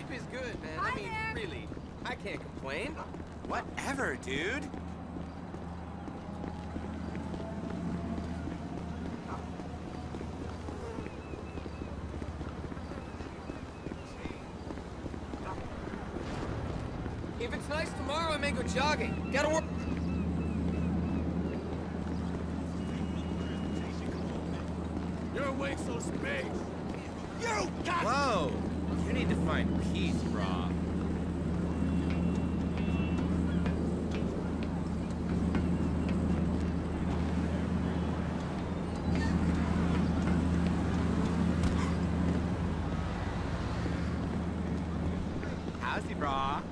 sleep is good, man. Hi I mean, there. really, I can't complain. Whatever, dude. If it's nice tomorrow, I may go jogging. Gotta work. You're awake, so space. You got. Whoa! You need to find peace, brah. How's he, brah?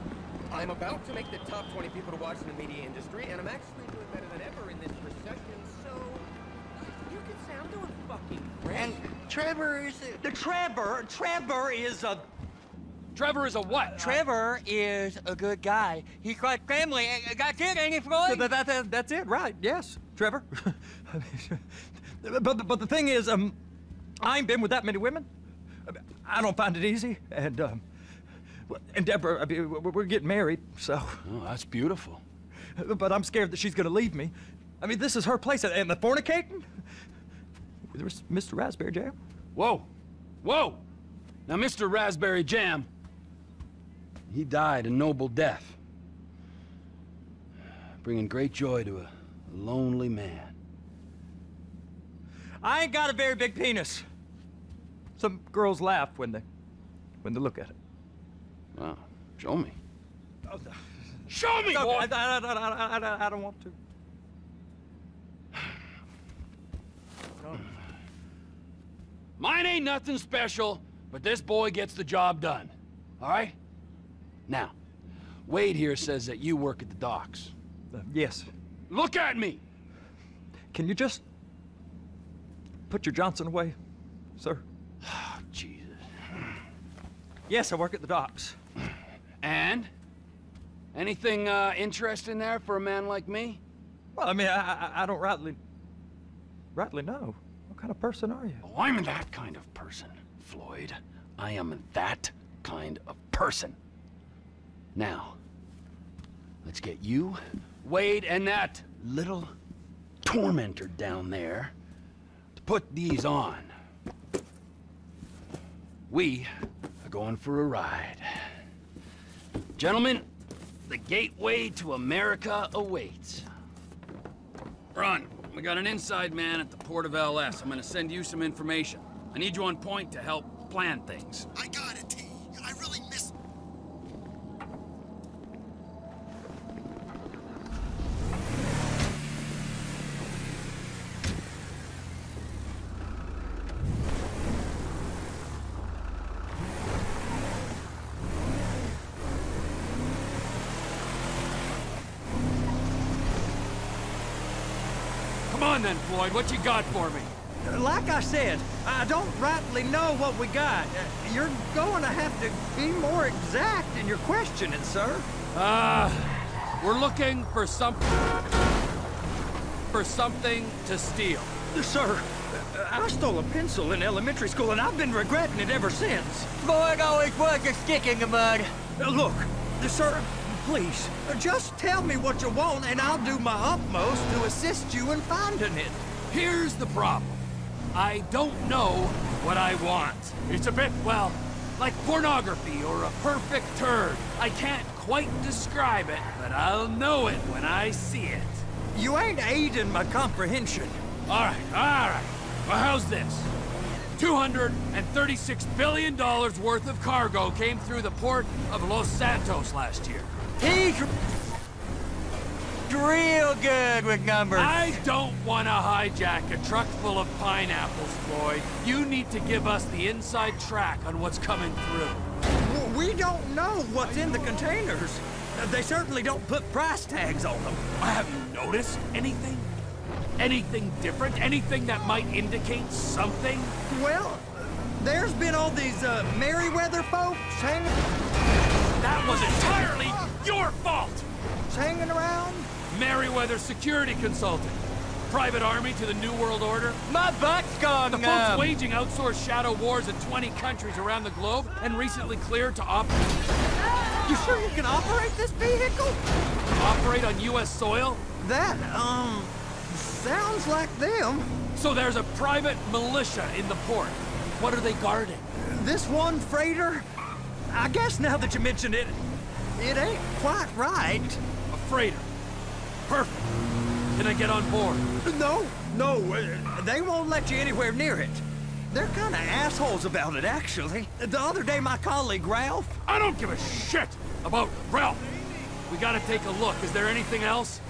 I'm about to make the top 20 people to watch in the media industry, and I'm actually doing better than ever in this recession, so you could say I'm doing fucking great. And Trevor is a what? Trevor is a good guy. He's like family. That's it, ain't it, Floyd? That's it, right? Yes, Trevor. but the thing is, I ain't been with that many women. I don't find it easy, and Deborah, I mean, we're getting married, so. Oh, that's beautiful. But I'm scared that she's gonna leave me. I mean, this is her place, and the fornicating? There's Mr. Raspberry Jam. Whoa, whoa! Now, Mr. Raspberry Jam, he died a noble death, bringing great joy to a lonely man. I ain't got a very big penis. Some girls laugh when they look at it. Wow, show me. Oh, Show me, no, boy! I don't want to. No. Mine ain't nothing special, but this boy gets the job done. All right? Now, Wade here says that you work at the docks. Yes. Look at me! Can you just put your Johnson away, sir? Oh, Jesus. Yes, I work at the docks. And? Anything interesting there for a man like me? Well, I mean, I don't rightly know. What kind of person are you? Oh, I'm that kind of person, Floyd. I am that kind of person. Now, let's get you, Wade, and that little tormentor down there to put these on. We are going for a ride. Gentlemen, the gateway to America awaits. Ron, we got an inside man at the port of LS. I'm gonna send you some information. I need you on point to help plan things. I got it, T. I really miss... Come on then, Floyd, what you got for me? Like I said, I don't rightly know what we got. You're going to have to be more exact in your questioning, sir. We're looking for something to steal. Sir, I stole a pencil in elementary school, and I've been regretting it ever since. Floyd always was a stick in the mud. Look, sir, please, just tell me what you want, and I'll do my utmost to assist you in finding it. Here's the problem. I don't know what I want. It's a bit, well, like pornography or a perfect turd. I can't quite describe it, but I'll know it when I see it. You ain't aiding my comprehension. All right. Well, how's this? $236 billion worth of cargo came through the port of Los Santos last year. He's real good with numbers. I don't want to hijack a truck full of pineapples, Floyd. You need to give us the inside track on what's coming through. We don't know what's in the containers. They certainly don't put price tags on them. Have you noticed anything? Anything different? Anything that might indicate something? Well, there's been all these Merryweather folks hanging... That was entirely your fault! hanging around. Merryweather security consultant. private army to the New World Order? My butt's gone The folks waging outsourced shadow wars in 20 countries around the globe and recently cleared to operate You sure you can operate this vehicle? on U.S. soil? That, sounds like them. So there's a private militia in the port. What are they guarding? This one freighter? I guess now that you mention it, it ain't quite right. A freighter. Perfect. Can I get on board? No, they won't let you anywhere near it. They're kind of assholes about it, actually. The other day, my colleague, Ralph... I don't give a shit about Ralph. We gotta take a look. Is there anything else?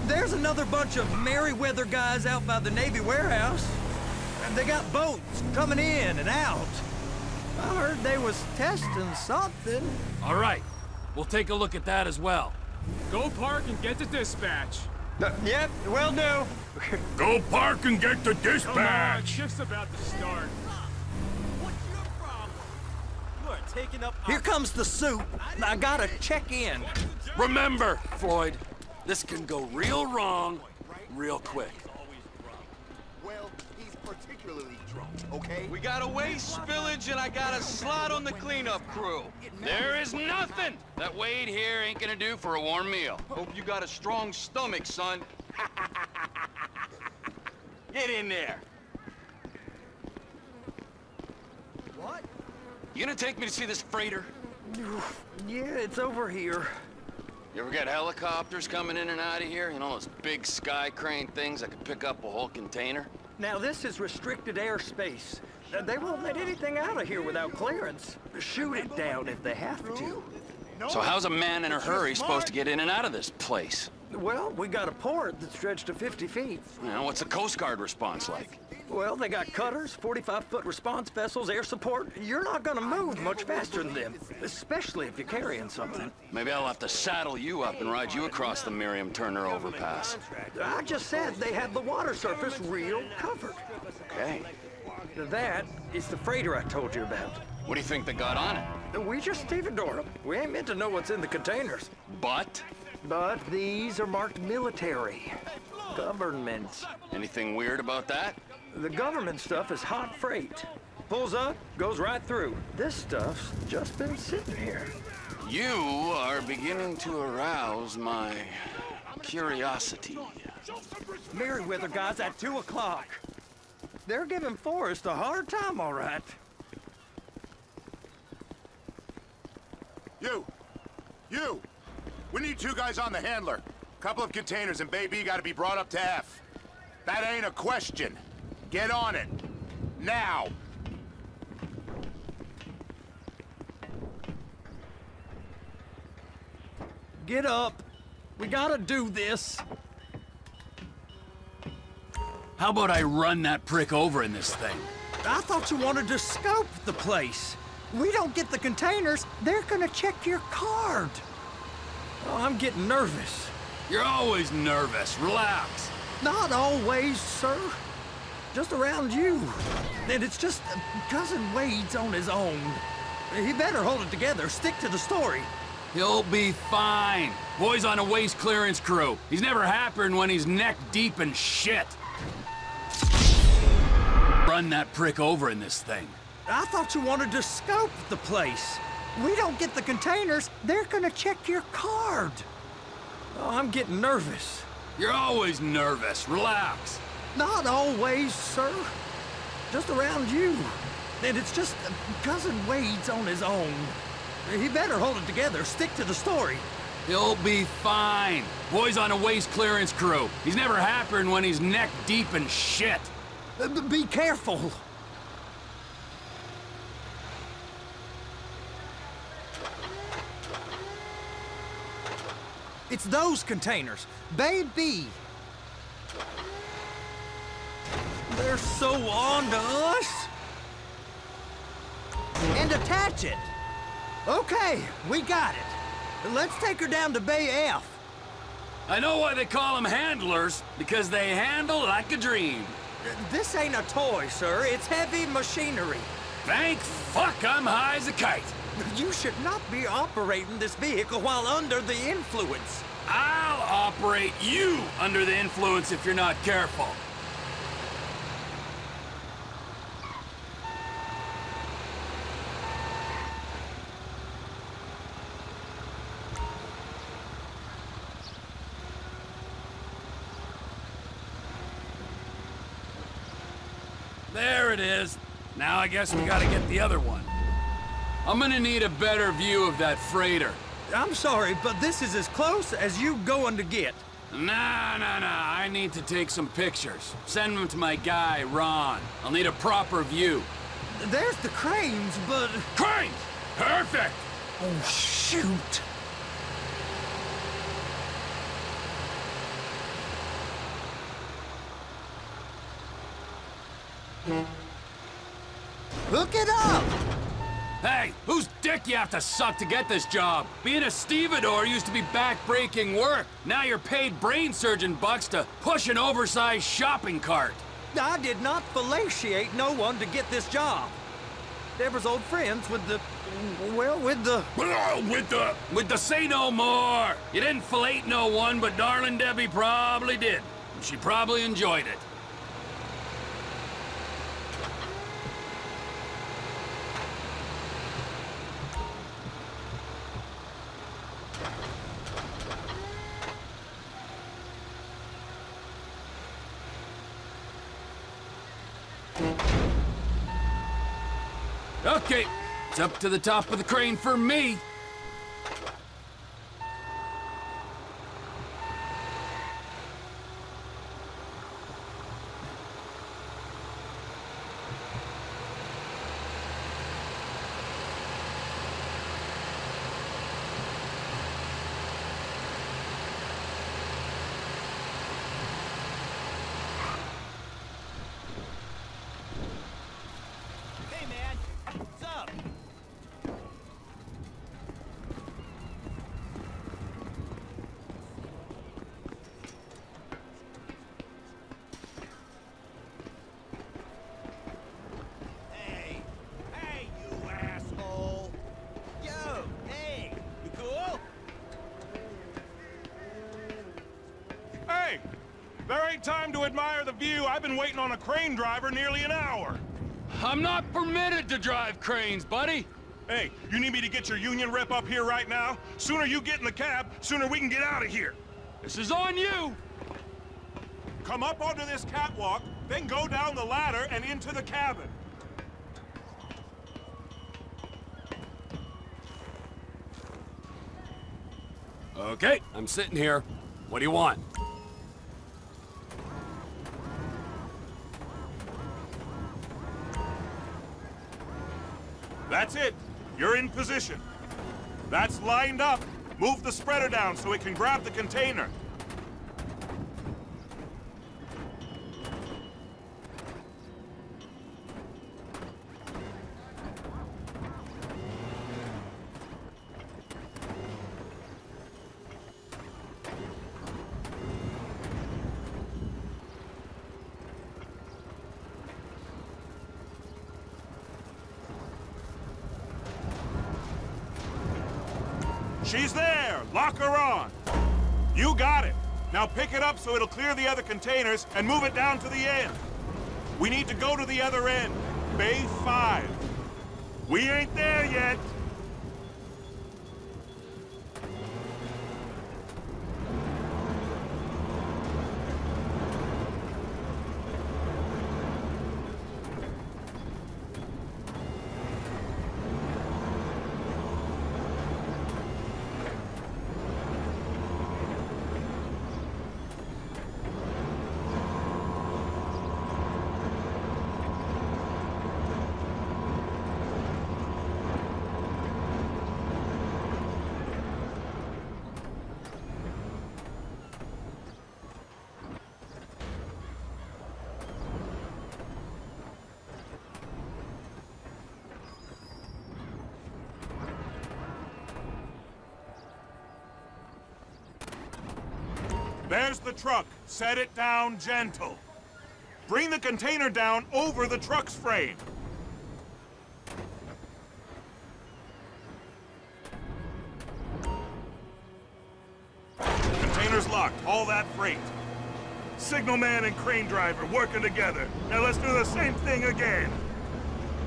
There's another bunch of Merryweather guys out by the Navy warehouse. And they got boats coming in and out. I heard they was testing something. All right. We'll take a look at that as well. Go park and get to dispatch. Yep, will do. Go park and get the Come on, dispatch! shift's about to start. What's your problem? You are taking up... Here comes the soup. I gotta check in. Remember, Floyd, this can go real wrong real quick. Well, he's particularly drunk, okay? We got a waste spillage and I got a slot on the cleanup crew. There is nothing that Wade here ain't gonna do for a warm meal. Hope you got a strong stomach, son. Get in there. What? You gonna take me to see this freighter? Yeah, it's over here. You ever got helicopters coming in and out of here? You know, those big sky crane things that could pick up a whole container? Now, this is restricted airspace. They won't let anything out of here without clearance. Shoot it down if they have to. So how's a man in a hurry supposed to get in and out of this place? Well, we got a port that's stretched to 50 feet. You know, what's the Coast Guard response like? Well, they got cutters, 45-foot response vessels, air support. You're not gonna move much faster than them, especially if you're carrying something. Maybe I'll have to saddle you up and ride you across the Miriam Turner overpass. I just said they had the water surface real covered. Okay. That is the freighter I told you about. What do you think they got on it? We just stevedore them. We ain't meant to know what's in the containers. But? But these are marked military. Government. Anything weird about that? The government stuff is hot freight. Pulls up, goes right through. This stuff's just been sitting here. You are beginning to arouse my curiosity. Merryweather guys at 2 o'clock. They're giving Forrest a hard time, all right. You! We need 2 guys on the handler. Couple of containers and Baby gotta be brought up to F. That ain't a question. Get on it. Now! Get up. We gotta do this. How about I run that prick over in this thing? I thought you wanted to scope the place. We don't get the containers, they're gonna check your card. Oh, I'm getting nervous. You're always nervous. Relax. Not always, sir. Just around you. And it's just Cousin Wade's on his own. He better hold it together, stick to the story. He'll be fine. Boy's on a waste clearance crew. He's never happier when he's neck deep in shit. Run that prick over in this thing. I thought you wanted to scope the place. We don't get the containers, they're gonna check your card. Oh, I'm getting nervous. You're always nervous. Relax. Not always, sir. Just around you. And it's just Cousin Wade's on his own. He better hold it together, stick to the story. He'll be fine. Boy's on a waste clearance crew. He's never happier when he's neck deep in shit. Be careful. It's those containers. Baby. They're so on to us. And attach it. Okay, we got it. Let's take her down to Bay F. I know why they call them handlers, because they handle like a dream. This ain't a toy, sir. It's heavy machinery. Thank fuck I'm high as a kite. You should not be operating this vehicle while under the influence. I'll operate you under the influence if you're not careful. There it is. Now I guess we gotta get the other one. I'm gonna need a better view of that freighter. I'm sorry, but this is as close as you going to get. Nah. I need to take some pictures. Send them to my guy, Ron. I'll need a proper view. There's the cranes, but... Cranes! Perfect! Oh, shoot. Hook it up! Hey, whose dick you have to suck to get this job? Being a stevedore used to be back-breaking work. Now you're paid brain surgeon bucks to push an oversized shopping cart. I did not fellatiate no one to get this job. Deborah's old friends with the... well, with the... With the say no more! You didn't fillet no one, but darling Debbie probably did. She probably enjoyed it. Okay, it's up to the top of the crane for me. There ain't time to admire the view. I've been waiting on a crane driver nearly an hour. I'm not permitted to drive cranes, buddy. Hey, you need me to get your union rep up here right now? Sooner you get in the cab, sooner we can get out of here. This is on you. Come up onto this catwalk, then go down the ladder and into the cabin. Okay, I'm sitting here. What do you want? That's it. You're in position. That's lined up. Move the spreader down so it can grab the container. She's there! Lock her on! You got it! Now pick it up so it'll clear the other containers and move it down to the end. We need to go to the other end. Bay 5. We ain't there yet! There's the truck. Set it down gentle. Bring the container down over the truck's frame. locked, all that freight. Signalman and crane driver working together. Now let's do the same thing again.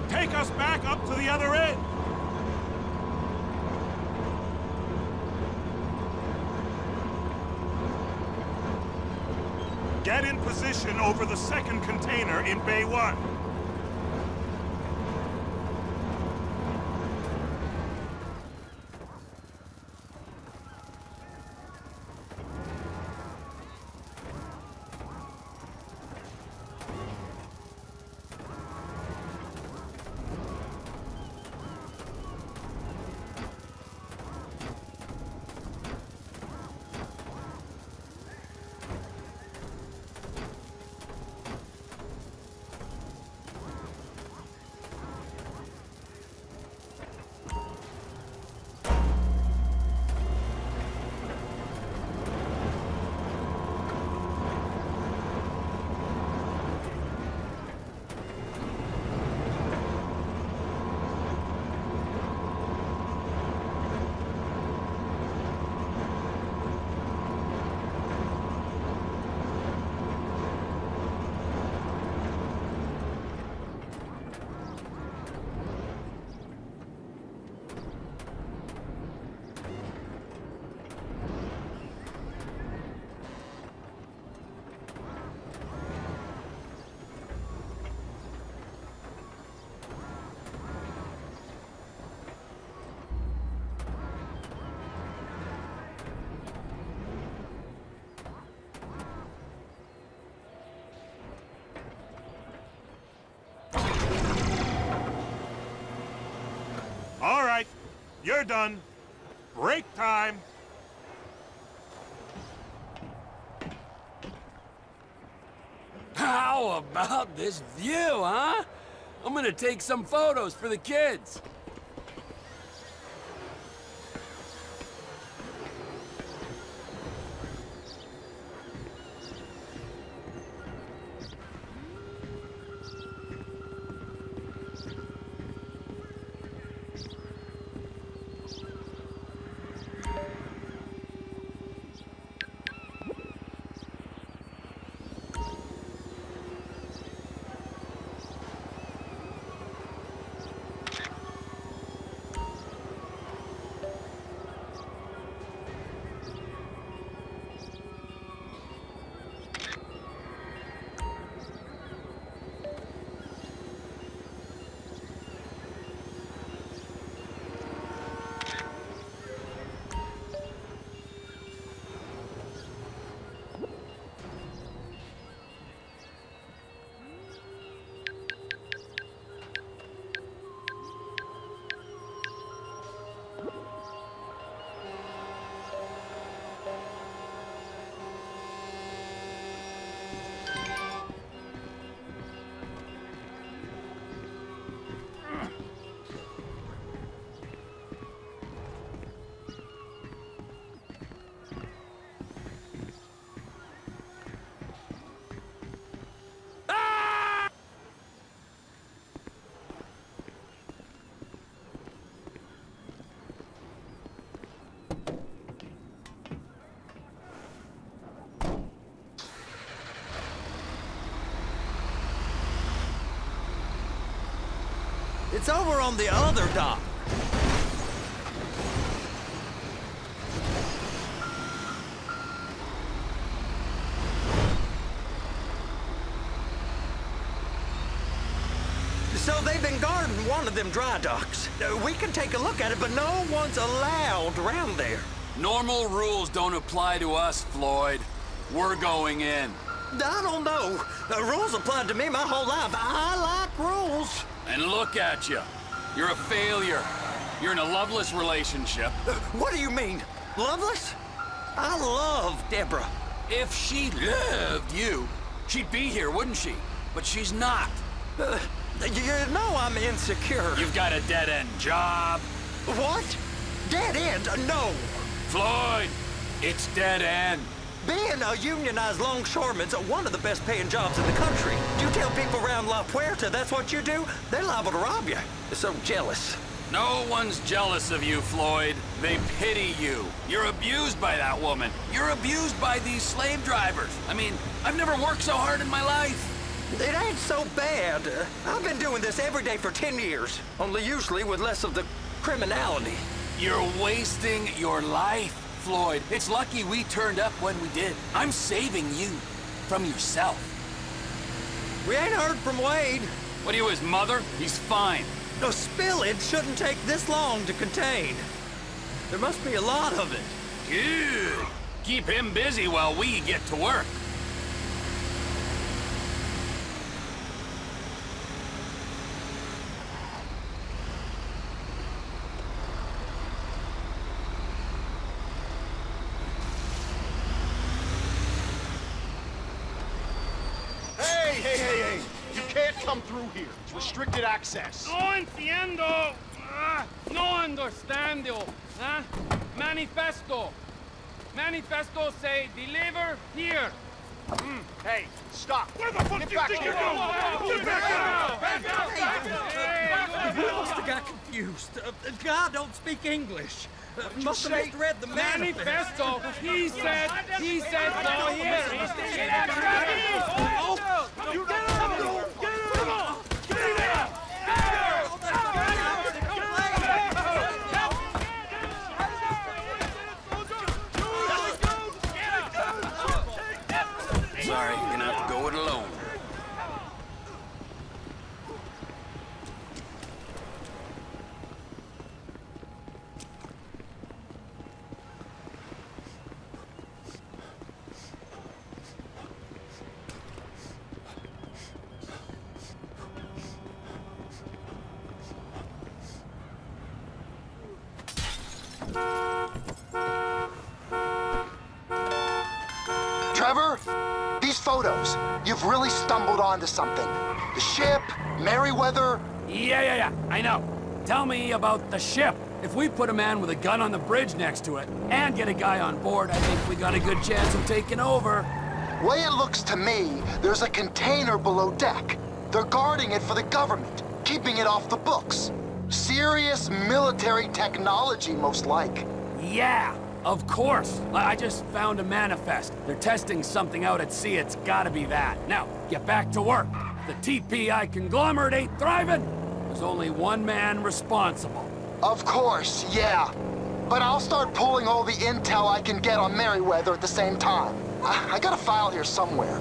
Take us back up to the other end. Get in position over the second container in Bay 1. All right, you're done. Break time. How about this view, huh? I'm gonna take some photos for the kids. It's over on the other dock. So they've been guarding one of them dry docks. We can take a look at it, but no one's allowed around there. Normal rules don't apply to us, Floyd. We're going in. I don't know. Rules applied to me my whole life. I like rules. And look at you. You're a failure. You're in a loveless relationship. What do you mean? Loveless? I love Deborah. If she loved you, she'd be here, wouldn't she? But she's not. You know I'm insecure. You've got a dead-end job. What? Dead end? No. Floyd, it's dead end. Being a unionized longshoreman's one of the best paying jobs in the country. You tell people around La Puerta that's what you do, they're liable to rob you. They're so jealous. No one's jealous of you, Floyd. They pity you. You're abused by that woman. You're abused by these slave drivers. I mean, I've never worked so hard in my life. It ain't so bad. I've been doing this every day for 10 years, only usually with less of the criminality. You're wasting your life, Floyd. It's lucky we turned up when we did. I'm saving you from yourself. We ain't heard from Wade. What are you, his mother? He's fine. The spillage shouldn't take this long to contain. There must be a lot of it. Good. Keep him busy while we get to work. Hey! You can't come through here. It's restricted access. No entiendo. No understando. Manifesto. Manifesto say deliver here. Hey, stop. Where the fuck do you think you're going? We must have got confused. God don't speak English. Must have misread the Manifesto. He said go here. You got it! Sorry, you're gonna have to go it alone. Trevor, these photos, you've really stumbled onto something. The ship, Merryweather. Yeah, I know. Tell me about the ship. If we put a man with a gun on the bridge next to it and get a guy on board, I think we got a good chance of taking over. Way it looks to me, there's a container below deck. They're guarding it for the government, keeping it off the books. Serious military technology, most like. Yeah, of course. I just found a manifest. They're testing something out at sea. It's gotta be that. Now, get back to work. The TPI conglomerate ain't thriving. There's only one man responsible. Of course, yeah. But I'll start pulling all the intel I can get on Merryweather at the same time. I got a file here somewhere.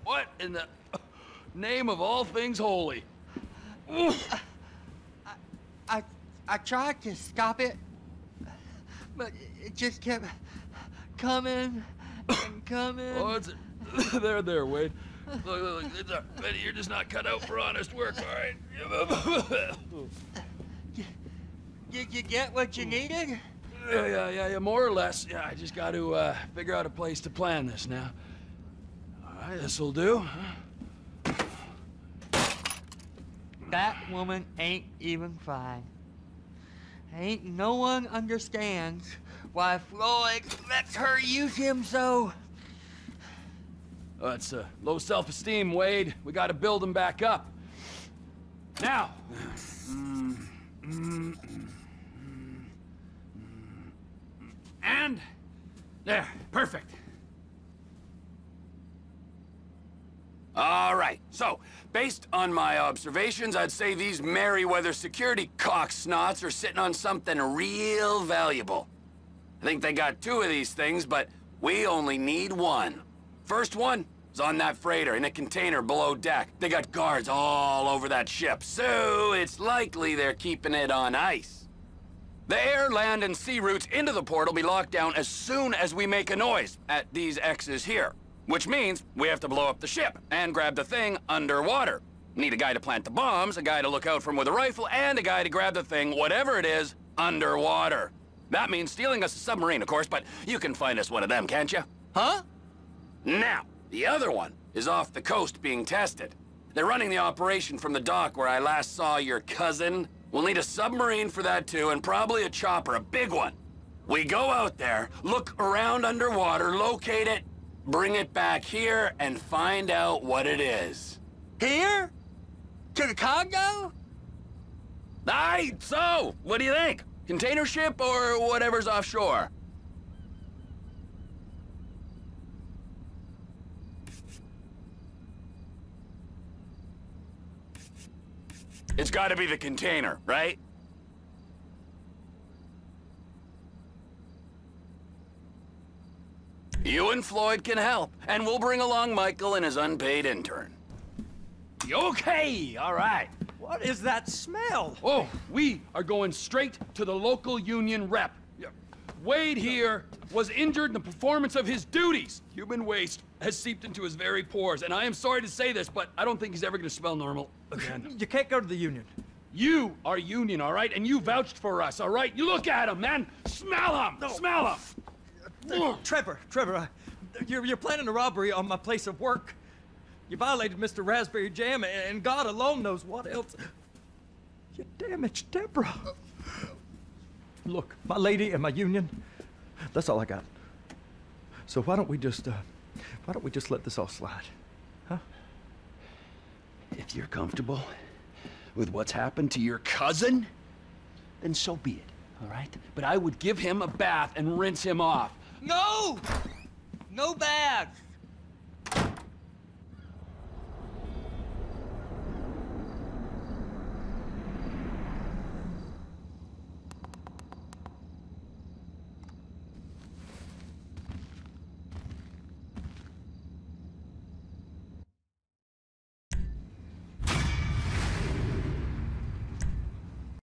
What in the name of all things holy? I tried to stop it, but it just kept coming and coming. Oh, it's there, Wade. Look, Betty, you're just not cut out for honest work, all right? Did you get what you needed? Yeah, more or less. Yeah, I just got to figure out a place to plan this now. All right, this'll do. That woman ain't even fine. Ain't no one understands why Floyd lets her use him so. Oh, it's low self-esteem, Wade. We got to build him back up. Now. And there, perfect. All right, so, based on my observations, I'd say these Merryweather security cocksnots are sitting on something real valuable. I think they got 2 of these things, but we only need 1. First one is on that freighter in a container below deck. They got guards all over that ship, so it's likely they're keeping it on ice. The air, land, and sea routes into the port will be locked down as soon as we make a noise at these X's here. Which means we have to blow up the ship and grab the thing underwater. Need a guy to plant the bombs, a guy to look out for him with a rifle, and a guy to grab the thing, whatever it is, underwater. That means stealing us a submarine, of course, but you can find us one of them, can't you? Huh? Now, the other one is off the coast being tested. They're running the operation from the dock where I last saw your cousin. We'll need a submarine for that too, and probably a chopper, a big one. We go out there, look around underwater, locate it, bring it back here, and find out what it is. Here? To the Congo? Aye, so, what do you think? Container ship or whatever's offshore? It's gotta be the container, right? You and Floyd can help, and we'll bring along Michael and his unpaid intern. Okay, all right. What is that smell? Oh, we are going straight to the local union rep. Wade here was injured in the performance of his duties. Human waste has seeped into his very pores, and I am sorry to say this, but I don't think he's ever going to smell normal again. You can't go to the union. You are union, all right? And you vouched for us, all right? You look at him, man. Smell him. No. Smell him. Trevor, you're planning a robbery on my place of work. You violated Mr. Raspberry Jam, and God alone knows what else. You damaged Deborah. Look, my lady and my union, that's all I got. So why don't we just let this all slide, huh? If you're comfortable with what's happened to your cousin, then so be it, all right? But I would give him a bath and rinse him off. No! No bath.